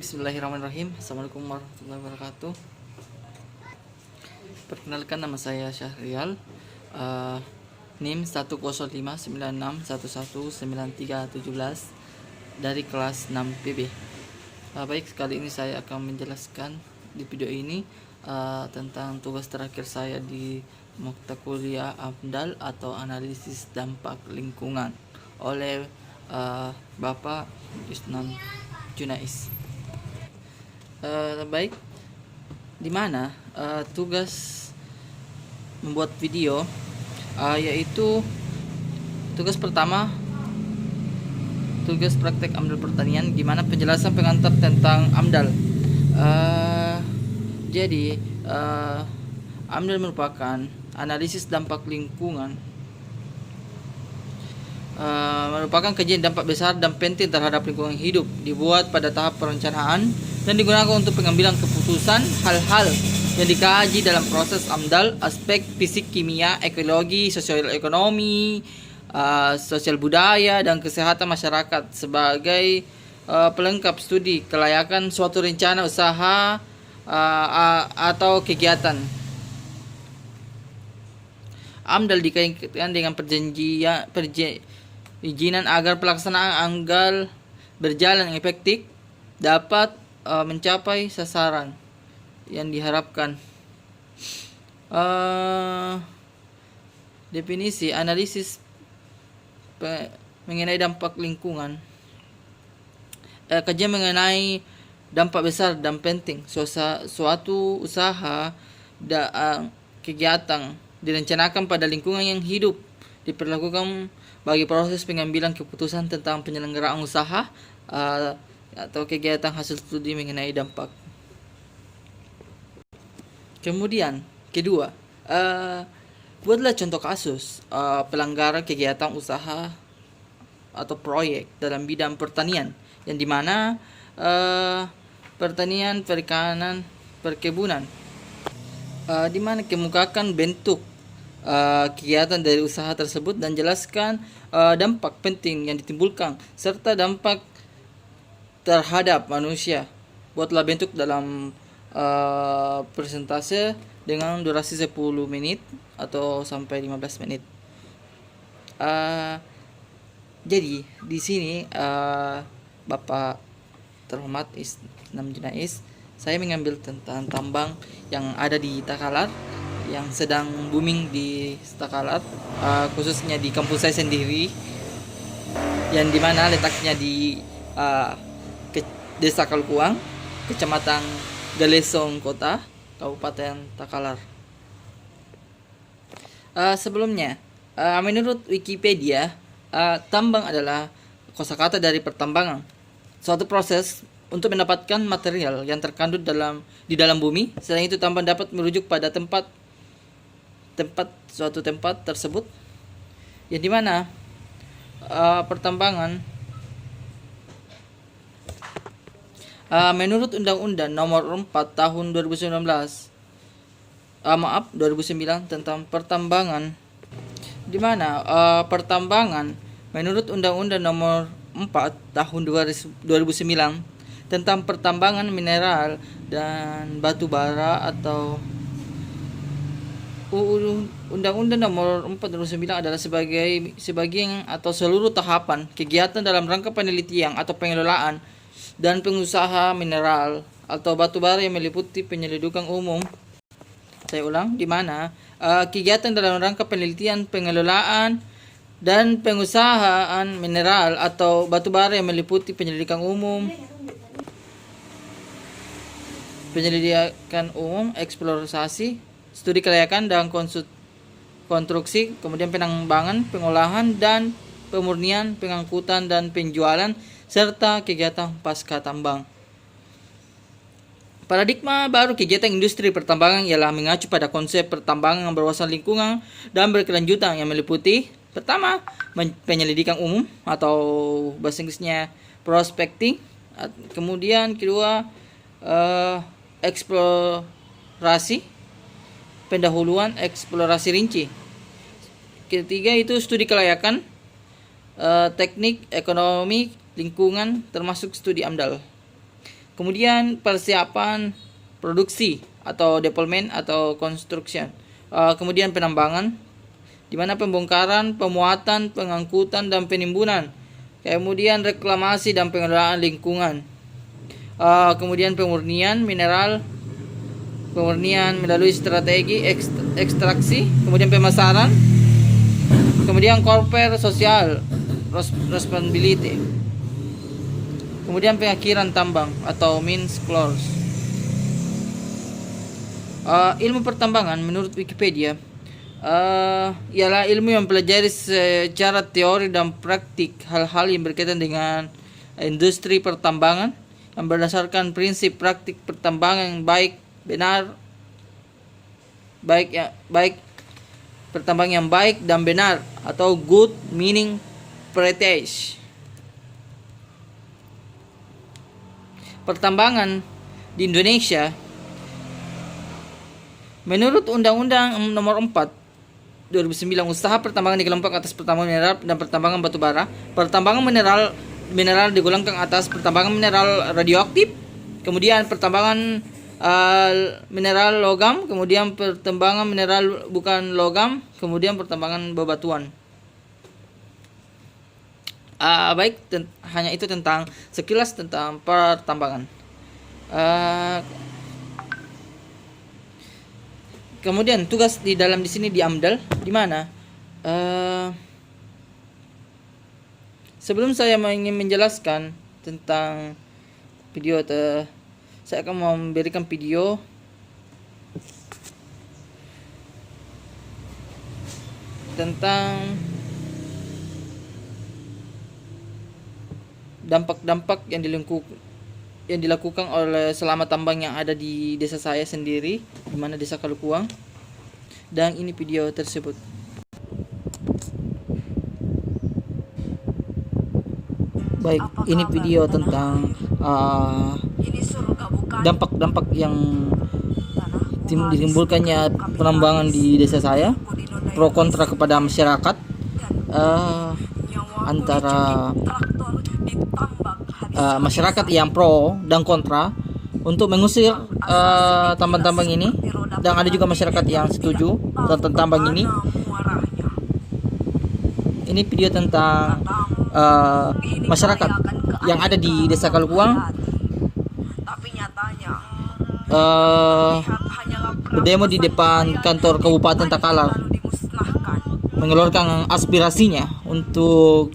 Bismillahirrahmanirrahim. Assalamualaikum warahmatullahi wabarakatuh. Perkenalkan, nama saya Syahrial. NIM 10596119317 dari kelas 6 PB. Baik, kali ini saya akan menjelaskan di video ini tentang tugas terakhir saya di mata kuliah AMDAL atau analisis dampak lingkungan oleh Bapak Yusnan Junais. Baik, di mana tugas membuat video yaitu tugas pertama, tugas praktek AMDAL pertanian, di mana penjelasan pengantar tentang AMDAL. Jadi AMDAL merupakan analisis dampak lingkungan, merupakan kajian dampak besar dan penting terhadap lingkungan hidup, dibuat pada tahap perencanaan dan digunakan untuk pengambilan keputusan hal-hal yang dikaji dalam proses AMDAL, aspek fisik, kimia, ekologi, sosial ekonomi, sosial budaya, dan kesehatan masyarakat sebagai pelengkap studi kelayakan suatu rencana usaha atau kegiatan. AMDAL dikaitkan dengan perizinan agar pelaksanaan AMDAL berjalan efektif, dapat mencapai sasaran yang diharapkan. Definisi analisis mengenai dampak lingkungan, kajian mengenai dampak besar dan penting suatu usaha dan kegiatan direncanakan pada lingkungan yang hidup, diperlakukan bagi proses pengambilan keputusan tentang penyelenggaraan usaha atau kegiatan hasil studi mengenai dampak. Kemudian kedua, buatlah contoh kasus pelanggaran kegiatan usaha atau proyek dalam bidang pertanian, yang dimana pertanian, perikanan, perkebunan, dimana kemukakan bentuk kegiatan dari usaha tersebut dan jelaskan dampak penting yang ditimbulkan serta dampak terhadap manusia. Buatlah bentuk dalam presentase dengan durasi 10 menit atau sampai 15 menit. Jadi di sini Bapak terhormat Isnan Junais, saya mengambil tentang tambang yang ada di Takalar, yang sedang booming di Takalar, khususnya di kampus saya sendiri, yang dimana letaknya di Desa Kalkuang, Kecamatan Galesong Kota, Kabupaten Takalar. Sebelumnya, menurut Wikipedia, tambang adalah kosakata dari pertambangan, suatu proses untuk mendapatkan material yang terkandung di dalam bumi. Selain itu, tambang dapat merujuk pada suatu tempat tersebut, yang dimana pertambangan menurut Undang-Undang Nomor 4 Tahun 2009 tentang pertambangan, di mana pertambangan menurut Undang-Undang Nomor 4 Tahun 2009 tentang pertambangan mineral dan batu bara atau Undang-Undang Nomor 4 2009 adalah sebagian atau seluruh tahapan kegiatan dalam rangka penelitian atau pengelolaan dan pengusaha mineral atau batu bara yang meliputi penyelidikan umum. Saya ulang, di mana kegiatan dalam rangka penelitian, pengelolaan, dan pengusahaan mineral atau batu bara yang meliputi penyelidikan umum, eksplorasi, studi kelayakan dan konstruksi, kemudian penambangan, pengolahan dan pemurnian, pengangkutan dan penjualan, serta kegiatan pasca tambang. Paradigma baru kegiatan industri pertambangan ialah mengacu pada konsep pertambangan yang berwawasan lingkungan dan berkelanjutan, yang meliputi pertama, penyelidikan umum atau bahasa Inggrisnya prospecting, kemudian kedua, eksplorasi, pendahuluan, eksplorasi rinci, ketiga itu studi kelayakan, teknik, ekonomi, lingkungan, termasuk studi AMDAL. Kemudian persiapan produksi atau development atau construction. Kemudian penambangan, di mana pembongkaran, pemuatan, pengangkutan dan penimbunan. Kemudian reklamasi dan pengelolaan lingkungan. Kemudian pemurnian mineral, pemurnian melalui strategi ekstraksi, kemudian pemasaran, kemudian corporate social responsibility, kemudian pengakhiran tambang atau means close. Ilmu pertambangan menurut Wikipedia ialah ilmu yang mempelajari secara teori dan praktik hal-hal yang berkaitan dengan industri pertambangan yang berdasarkan prinsip praktik pertambangan yang baik pertambangan yang baik dan benar atau good meaning practice. Pertambangan di Indonesia menurut Undang-Undang Nomor 4 2009, usaha pertambangan dikelompokkan atas pertambangan mineral dan pertambangan batu bara. Pertambangan mineral digolongkan atas pertambangan mineral radioaktif, kemudian pertambangan mineral logam, kemudian pertambangan mineral bukan logam, kemudian pertambangan bebatuan. Hanya itu tentang sekilas tentang pertambangan. Kemudian tugas di sini di AMDAL di mana? Sebelum saya ingin menjelaskan tentang video, saya akan memberikan video tentang dampak-dampak yang dilakukan oleh selama tambang yang ada di desa saya sendiri, di mana Desa Kalukuang. Dan ini video tersebut. Baik, ini video tentang dampak-dampak yang ditimbulkannya penambangan di desa saya, pro kontra kepada masyarakat, antara masyarakat yang pro dan kontra untuk mengusir tambang-tambang ini, dan ada juga masyarakat yang setuju tentang tambang ini. Ini video tentang masyarakat yang ada di Desa Kalukuang berdemo di depan kantor Kabupaten Takalar mengeluarkan aspirasinya untuk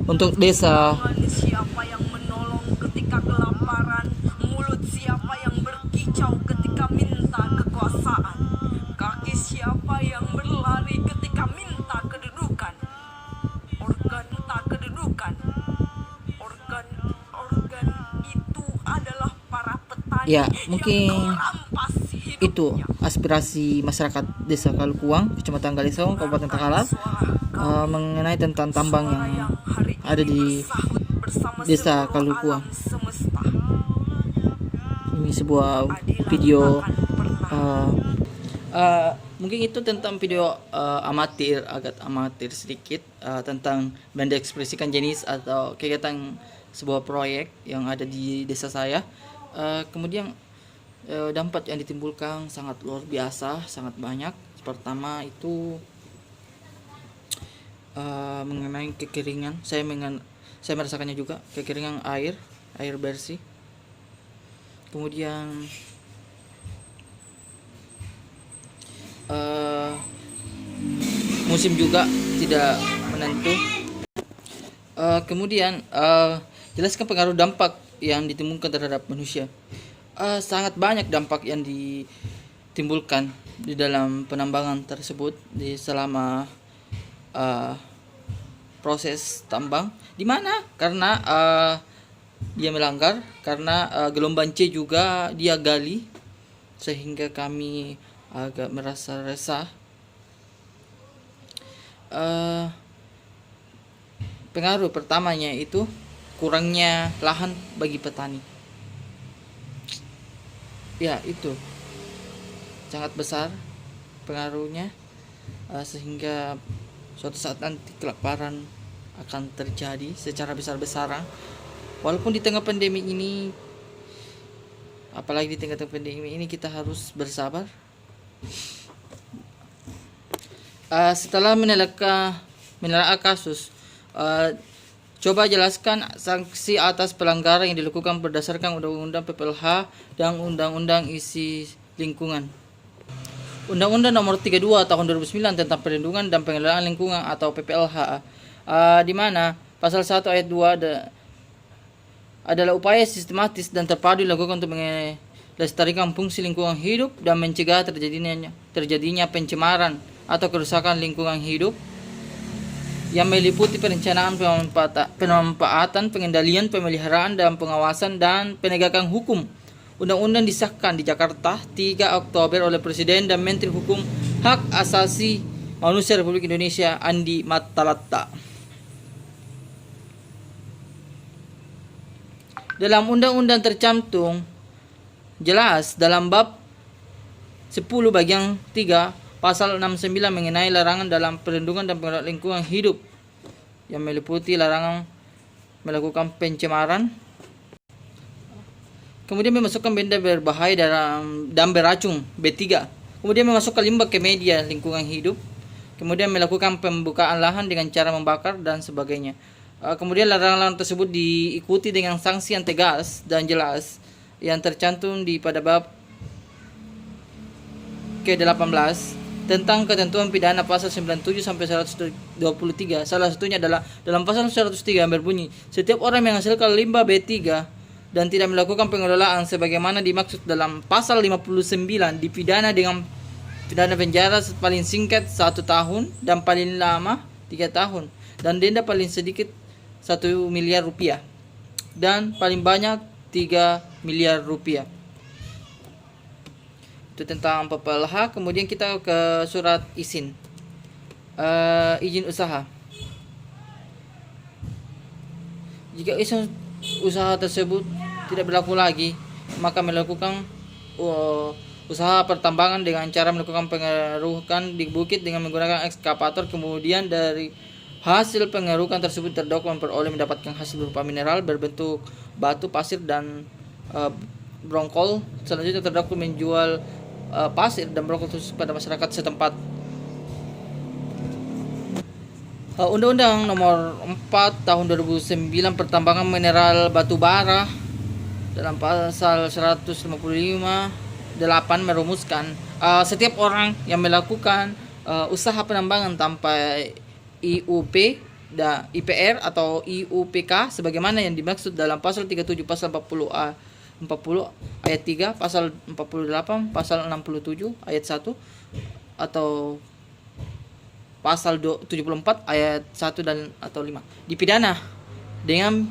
untuk desa. Siapa yang menolong ketika kelaparan, mulut siapa yang berkicau ketika minta kekuasaan, kaki siapa yang berlari ketika minta kedudukan, organ tak kedudukan, organ itu adalah para petani Ya, mungkin yang merampas hidupnya. itu aspirasi masyarakat Desa Kalukuang, Kecamatan Galisong, Kabupaten Takalar, mengenai tentang tambang yang ada di Desa Kalukuang. Ini sebuah video mungkin itu tentang video agak amatir sedikit, tentang mendekspresikan jenis atau kegiatan sebuah proyek yang ada di desa saya. Kemudian dampak yang ditimbulkan sangat luar biasa, sangat banyak. Pertama itu mengenai kekeringan. Saya merasakannya juga, kekeringan air bersih. Kemudian musim juga tidak menentu. Kemudian jelaskan pengaruh dampak yang ditimbulkan terhadap manusia. Sangat banyak dampak yang ditimbulkan di dalam penambangan tersebut selama proses tambang, di mana karena dia melanggar, karena gelombang C juga dia gali, sehingga kami agak merasa resah. Pengaruh pertamanya itu kurangnya lahan bagi petani. Ya, itu sangat besar pengaruhnya, sehingga suatu saat nanti kelaparan akan terjadi secara besar-besaran. Walaupun di tengah pandemi ini, apalagi di tengah pandemi ini, kita harus bersabar. Setelah menelaah kasus, coba jelaskan sanksi atas pelanggaran yang dilakukan berdasarkan Undang-Undang PPLH dan Undang-Undang Isi Lingkungan. Undang-Undang Nomor 32 Tahun 2009 tentang Perlindungan dan Pengelolaan Lingkungan atau PPLH, di mana pasal 1 ayat 2 adalah upaya sistematis dan terpadu dilakukan untuk melestarikan fungsi lingkungan hidup dan mencegah terjadinya pencemaran atau kerusakan lingkungan hidup yang meliputi perencanaan, pemanfaatan, pengendalian, pemeliharaan, dan pengawasan dan penegakan hukum. Undang-undang disahkan di Jakarta 3 Oktober oleh Presiden dan Menteri Hukum Hak Asasi Manusia Republik Indonesia Andi Matalata. Dalam undang-undang tercantum jelas dalam bab 10 bagian 3 pasal 69 mengenai larangan dalam perlindungan dan pengelolaan lingkungan hidup yang meliputi larangan melakukan pencemaran, kemudian memasukkan benda berbahaya dan beracun B3, kemudian memasukkan limbah ke media lingkungan hidup, kemudian melakukan pembukaan lahan dengan cara membakar dan sebagainya. Kemudian larangan tersebut diikuti dengan sanksi yang tegas dan jelas yang tercantum pada bab ke-18 tentang ketentuan pidana pasal 97 sampai 123. Salah satunya adalah dalam pasal 103 yang berbunyi, setiap orang yang menghasilkan limbah B3 dan tidak melakukan pengelolaan sebagaimana dimaksud dalam pasal 59 dipidana dengan pidana penjara paling singkat 1 tahun dan paling lama 3 tahun dan denda paling sedikit 1 miliar rupiah dan paling banyak 3 miliar rupiah. Itu tentang PPLH. Kemudian kita ke surat izin izin usaha. Jika izin usaha tersebut tidak berlaku lagi, maka melakukan usaha pertambangan dengan cara melakukan pengerukan di bukit dengan menggunakan ekskavator. Kemudian dari hasil pengerukan tersebut terdakwa memperoleh mendapatkan hasil berupa mineral berbentuk batu, pasir, dan brongkol. Selanjutnya terdakwa menjual pasir dan brongkol tersebut pada masyarakat setempat. Undang-Undang Nomor 4 Tahun 2009 Pertambangan Mineral Batu Bara dalam pasal 155 8 merumuskan setiap orang yang melakukan usaha penambangan tanpa IUP dan IPR atau IUPK sebagaimana yang dimaksud dalam pasal 37 pasal 40 ayat 3, pasal 48, pasal 67 ayat 1 atau pasal 74 ayat 1 dan atau 5 dipidana dengan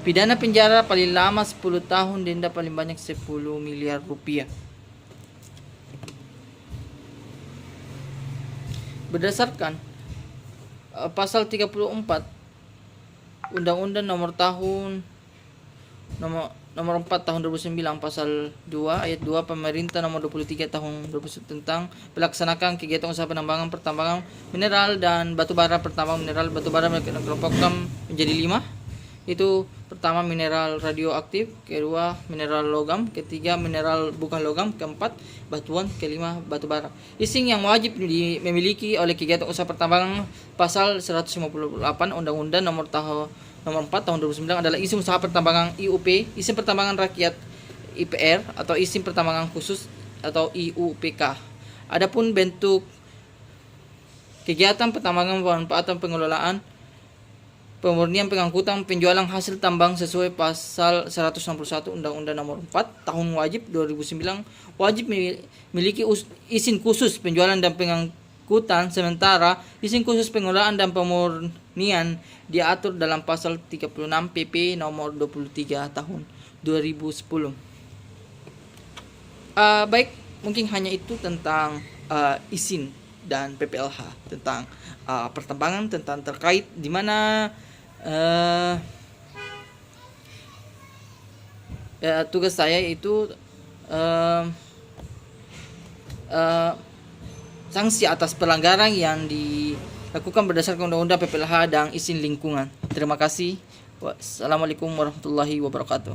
pidana penjara paling lama 10 tahun, denda paling banyak 10 miliar rupiah. Berdasarkan pasal 34 Undang-Undang Nomor 4 Tahun 2009 pasal 2 ayat 2 Pemerintah Nomor 23 Tahun 2009 tentang pelaksanaan kegiatan usaha penambangan pertambangan mineral dan batu bara. Pertambangan mineral batu bara dikelompokkan menjadi 5, itu pertama mineral radioaktif, kedua mineral logam, ketiga mineral bukan logam, keempat batuan, kelima batu bara. Izin yang wajib dimiliki oleh kegiatan usaha pertambangan pasal 158 Undang-Undang Nomor 4 Tahun 2009 adalah izin usaha pertambangan IUP, izin pertambangan rakyat IPR atau izin pertambangan khusus atau IUPK. Adapun bentuk kegiatan pertambangan, pemanfaatan, pengelolaan, pemurnian, pengangkutan, penjualan hasil tambang sesuai pasal 161 Undang-Undang Nomor 4 Tahun 2009 wajib memiliki izin khusus penjualan dan pengangkutan, sementara izin khusus pengelolaan dan pemurnian diatur dalam pasal 36 PP nomor 23 tahun 2010. Baik, mungkin hanya itu tentang izin dan PPLH, tentang pertambangan, tentang terkait di mana tugas saya itu sanksi atas pelanggaran yang dilakukan berdasarkan Undang-Undang PPLH dan izin lingkungan. Terima kasih. Wassalamualaikum warahmatullahi wabarakatuh.